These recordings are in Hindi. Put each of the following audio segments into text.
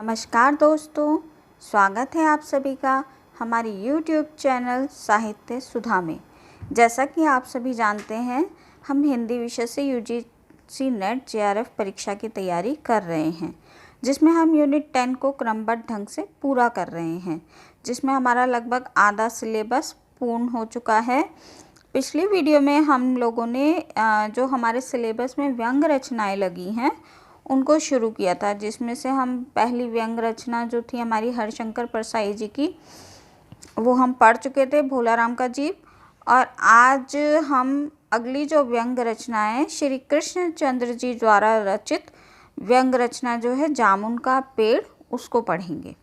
नमस्कार दोस्तों, स्वागत है आप सभी का हमारे YouTube चैनल साहित्य सुधा में। जैसा कि आप सभी जानते हैं, हम हिंदी विषय से UGC नेट JRF परीक्षा की तैयारी कर रहे हैं, जिसमें हम यूनिट 10 को क्रमबद्ध ढंग से पूरा कर रहे हैं, जिसमें हमारा लगभग आधा सिलेबस पूर्ण हो चुका है। पिछली वीडियो में हम लोगों ने जो हमारे सिलेबस में व्यंग रचनाएं लगी हैं उनको शुरू किया था, जिसमें से हम पहली व्यंग रचना जो थी हमारी हरिशंकर परसाई जी की, वो हम पढ़ चुके थे, भोलाराम का जीव। और आज हम अगली जो व्यंग रचना है श्री कृष्णचंद्र जी द्वारा रचित व्यंग रचना जो है जामुन का पेड़, उसको पढ़ेंगे।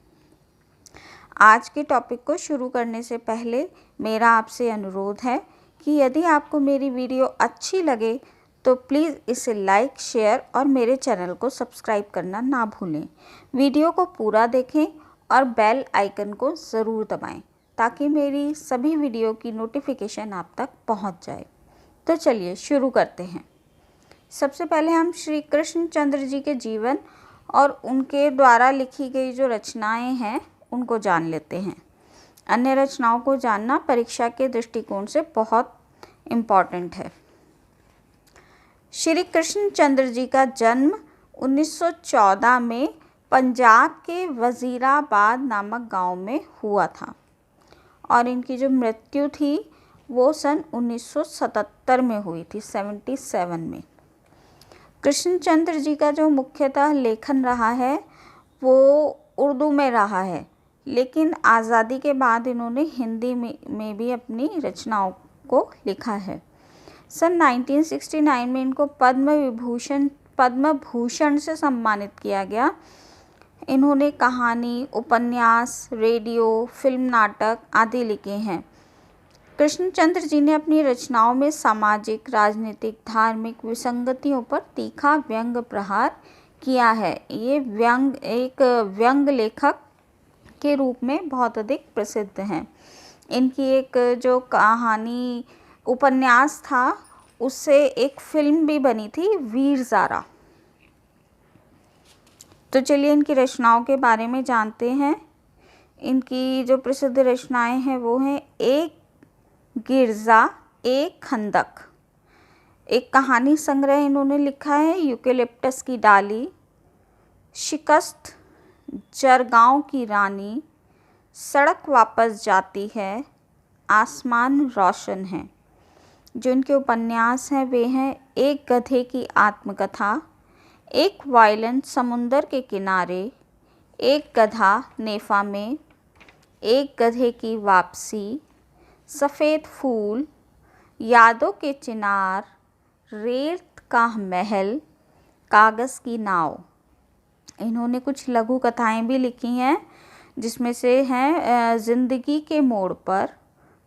आज के टॉपिक को शुरू करने से पहले मेरा आपसे अनुरोध है कि यदि आपको मेरी वीडियो अच्छी लगे तो प्लीज़ इसे लाइक, शेयर और मेरे चैनल को सब्सक्राइब करना ना भूलें। वीडियो को पूरा देखें और बेल आइकन को ज़रूर दबाएं ताकि मेरी सभी वीडियो की नोटिफिकेशन आप तक पहुंच जाए। तो चलिए शुरू करते हैं। सबसे पहले हम श्री कृष्णचंद्र जी के जीवन और उनके द्वारा लिखी गई जो रचनाएं हैं उनको जान लेते हैं। अन्य रचनाओं को जानना परीक्षा के दृष्टिकोण से बहुत इम्पॉर्टेंट है। श्री कृष्णचंद्र जी का जन्म 1914 में पंजाब के वज़ीराबाद नामक गांव में हुआ था और इनकी जो मृत्यु थी वो सन 1977 में हुई थी, 77 में। कृष्णचंद्र जी का जो मुख्यतः लेखन रहा है वो उर्दू में रहा है, लेकिन आज़ादी के बाद इन्होंने हिंदी में भी अपनी रचनाओं को लिखा है। सन 1969 में इनको पद्म भूषण से सम्मानित किया गया। इन्होंने कहानी, उपन्यास, रेडियो, फिल्म, नाटक आदि लिखे हैं। कृष्णचंद्र जी ने अपनी रचनाओं में सामाजिक, राजनीतिक, धार्मिक विसंगतियों पर तीखा व्यंग प्रहार किया है। ये एक व्यंग लेखक के रूप में बहुत अधिक प्रसिद्ध हैं। इनकी एक जो कहानी उपन्यास था उससे एक फिल्म भी बनी थी, वीर ज़ारा। तो चलिए इनकी रचनाओं के बारे में जानते हैं। इनकी जो प्रसिद्ध रचनाएं हैं वो हैं एक गिरजा, एक खंदक। एक कहानी संग्रह इन्होंने लिखा है, यूकेलिप्टस की डाली, शिकस्त, जरगांव की रानी, सड़क वापस जाती है, आसमान रोशन है। जो इनके उपन्यास हैं वे हैं एक गधे की आत्मकथा, एक वायलिन समुंदर के किनारे, एक गधा नेफा में, एक गधे की वापसी, सफ़ेद फूल, यादों के चिनार, रेत का महल, कागज़ की नाव। इन्होंने कुछ लघु कथाएं भी लिखी हैं, जिसमें से हैं ज़िंदगी के मोड़ पर,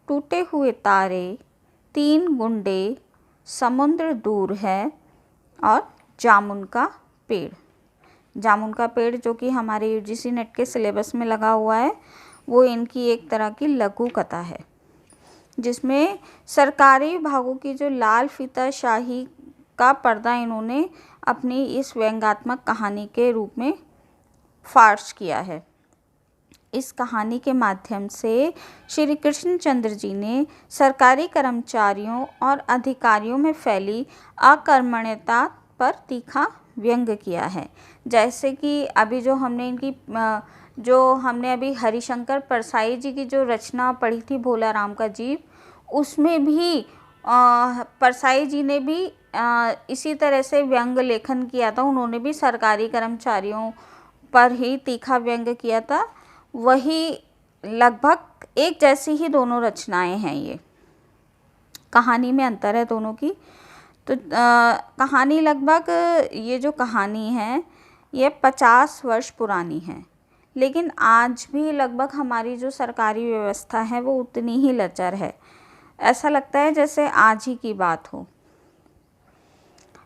टूटे हुए तारे, तीन गुंडे, समुद्र दूर है और जामुन का पेड़। जामुन का पेड़ जो कि हमारे UGC नेट के सिलेबस में लगा हुआ है, वो इनकी एक तरह की लघु कथा है, जिसमें सरकारी विभागों की जो लाल फीता शाही का पर्दा इन्होंने अपनी इस व्यंग्यात्मक कहानी के रूप में फार्श किया है। इस कहानी के माध्यम से श्री कृष्णचंद्र जी ने सरकारी कर्मचारियों और अधिकारियों में फैली अकर्मण्यता पर तीखा व्यंग किया है। जैसे कि अभी जो हमने अभी हरिशंकर परसाई जी की जो रचना पढ़ी थी, भोलाराम का जीव, उसमें भी परसाई जी ने भी इसी तरह से व्यंग लेखन किया था। उन्होंने भी सरकारी कर्मचारियों पर ही तीखा व्यंग किया था। वही लगभग एक जैसी ही दोनों रचनाएं हैं। ये कहानी में अंतर है दोनों की। तो कहानी लगभग, ये जो कहानी है ये 50 वर्ष पुरानी है, लेकिन आज भी लगभग हमारी जो सरकारी व्यवस्था है वो उतनी ही लचर है। ऐसा लगता है जैसे आज ही की बात हो।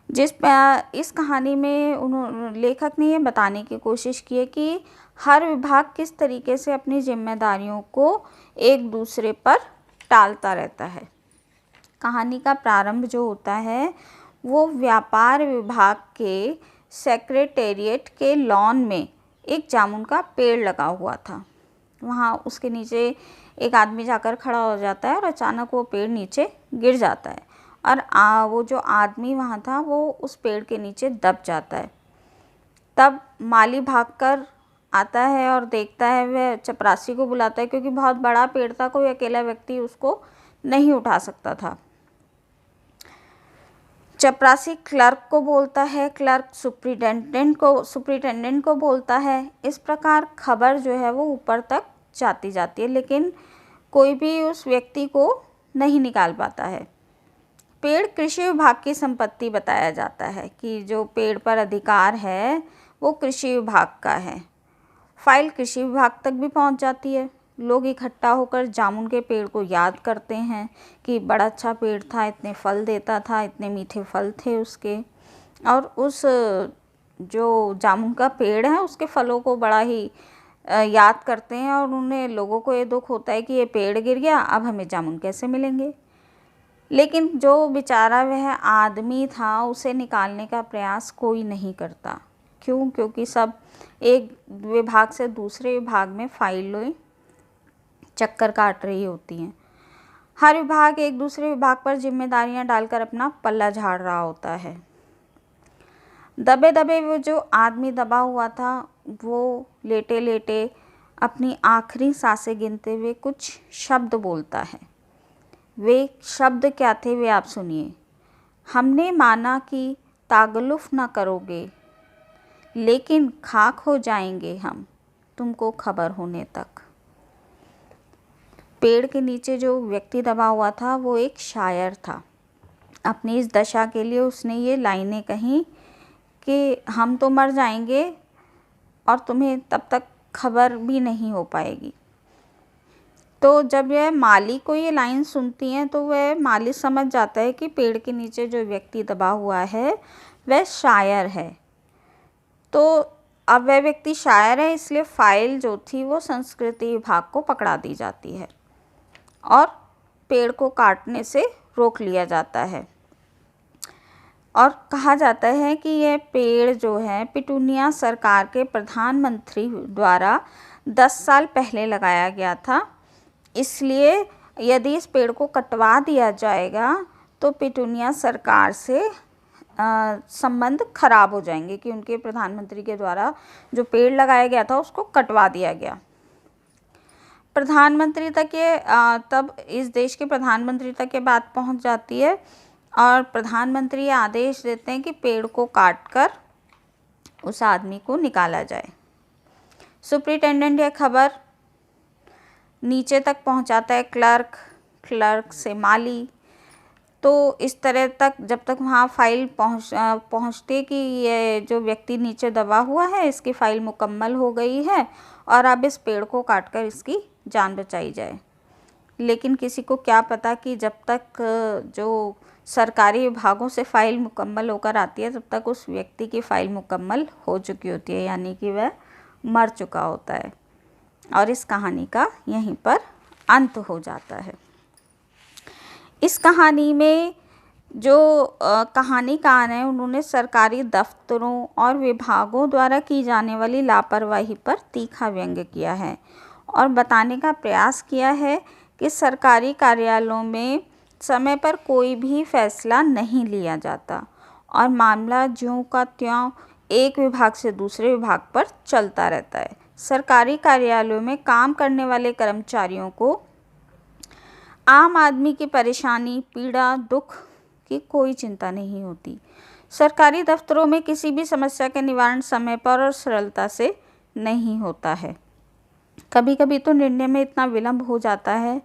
इस कहानी में लेखक ने ये बताने की कोशिश की है कि हर विभाग किस तरीके से अपनी जिम्मेदारियों को एक दूसरे पर टालता रहता है। कहानी का प्रारंभ जो होता है वो व्यापार विभाग के सेक्रेटेरिएट के लॉन में एक जामुन का पेड़ लगा हुआ था। वहाँ उसके नीचे एक आदमी जाकर खड़ा हो जाता है और अचानक वो पेड़ नीचे गिर जाता है और वो जो आदमी वहाँ था वो उस पेड़ के नीचे दब जाता है। तब माली भागकर आता है और देखता है, वह चपरासी को बुलाता है क्योंकि बहुत बड़ा पेड़ था, कोई अकेला व्यक्ति उसको नहीं उठा सकता था। चपरासी क्लर्क को बोलता है, क्लर्क सुपरिटेंडेंट को बोलता है। इस प्रकार खबर जो है वो ऊपर तक जाती है, लेकिन कोई भी उस व्यक्ति को नहीं निकाल पाता है। पेड़ कृषि विभाग की संपत्ति बताया जाता है कि जो पेड़ पर अधिकार है वो कृषि विभाग का है। फाइल कृषि विभाग तक भी पहुंच जाती है। लोग इकट्ठा होकर जामुन के पेड़ को याद करते हैं कि बड़ा अच्छा पेड़ था, इतने फल देता था, इतने मीठे फल थे उसके, और उस जो जामुन का पेड़ है उसके फलों को बड़ा ही याद करते हैं। और उन्हें लोगों को ये दुख होता है कि ये पेड़ गिर गया, अब हमें जामुन कैसे मिलेंगे। लेकिन जो बेचारा वह आदमी था उसे निकालने का प्रयास कोई नहीं करता। क्यों? क्योंकि सब एक विभाग से दूसरे विभाग में फाइलें चक्कर काट रही होती हैं। हर विभाग एक दूसरे विभाग पर जिम्मेदारियां डालकर अपना पल्ला झाड़ रहा होता है। दबे दबे वो जो आदमी दबा हुआ था वो लेटे लेटे अपनी आखिरी सांसें गिनते हुए कुछ शब्द बोलता है। वे शब्द क्या थे वे आप सुनिए। हमने माना कि तागलुफ ना करोगे, लेकिन खाक हो जाएंगे हम तुमको खबर होने तक। पेड़ के नीचे जो व्यक्ति दबा हुआ था वो एक शायर था। अपनी इस दशा के लिए उसने ये लाइनें कहीं कि हम तो मर जाएंगे और तुम्हें तब तक खबर भी नहीं हो पाएगी। तो जब यह माली को ये लाइन सुनती हैं तो वह माली समझ जाता है कि पेड़ के नीचे जो व्यक्ति दबा हुआ है वह शायर है। तो अब वह व्यक्ति शायर है, इसलिए फाइल जो थी वो संस्कृति विभाग को पकड़ा दी जाती है और पेड़ को काटने से रोक लिया जाता है। और कहा जाता है कि यह पेड़ जो है पिटूनिया सरकार के प्रधानमंत्री द्वारा 10 साल पहले लगाया गया था। इसलिए यदि इस पेड़ को कटवा दिया जाएगा तो पिटूनिया सरकार से संबंध खराब हो जाएंगे कि उनके प्रधानमंत्री के द्वारा जो पेड़ लगाया गया था उसको कटवा दिया गया। प्रधानमंत्री तक ये तब इस देश के प्रधानमंत्री तक ये बात पहुंच जाती है और प्रधानमंत्री ये आदेश देते हैं कि पेड़ को काटकर उस आदमी को निकाला जाए। सुपरिटेंडेंट यह खबर नीचे तक पहुंचाता है, क्लर्क से माली। तो इस तरह तक जब तक वहाँ फाइल पहुँचती कि ये जो व्यक्ति नीचे दबा हुआ है इसकी फ़ाइल मुकम्मल हो गई है और अब इस पेड़ को काटकर इसकी जान बचाई जाए। लेकिन किसी को क्या पता कि जब तक जो सरकारी विभागों से फ़ाइल मुकम्मल होकर आती है तब तक उस व्यक्ति की फ़ाइल मुकम्मल हो चुकी होती है, यानी कि वह मर चुका होता है। और इस कहानी का यहीं पर अंत हो जाता है। इस कहानी में जो कहानीकार हैं उन्होंने सरकारी दफ्तरों और विभागों द्वारा की जाने वाली लापरवाही पर तीखा व्यंग्य किया है और बताने का प्रयास किया है कि सरकारी कार्यालयों में समय पर कोई भी फैसला नहीं लिया जाता और मामला ज्यों का त्यों एक विभाग से दूसरे विभाग पर चलता रहता है। सरकारी कार्यालयों में काम करने वाले कर्मचारियों को आम आदमी की परेशानी, पीड़ा, दुख की कोई चिंता नहीं होती। सरकारी दफ्तरों में किसी भी समस्या के निवारण समय पर और सरलता से नहीं होता है। कभी कभी तो निर्णय में इतना विलंब हो जाता है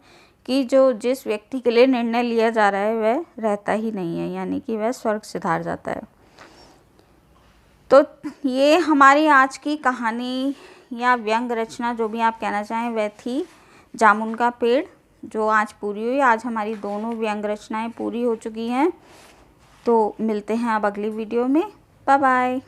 कि जो जिस व्यक्ति के लिए निर्णय लिया जा रहा है वह रहता ही नहीं है, यानी कि वह स्वर्ग सिधार जाता है। तो ये हमारी आज की कहानी या व्यंग रचना जो भी आप कहना चाहें वह थी जामुन का पेड़, जो आज पूरी हुई। आज हमारी दोनों व्यंग रचनाएं पूरी हो चुकी हैं। तो मिलते हैं अब अगली वीडियो में। Bye bye.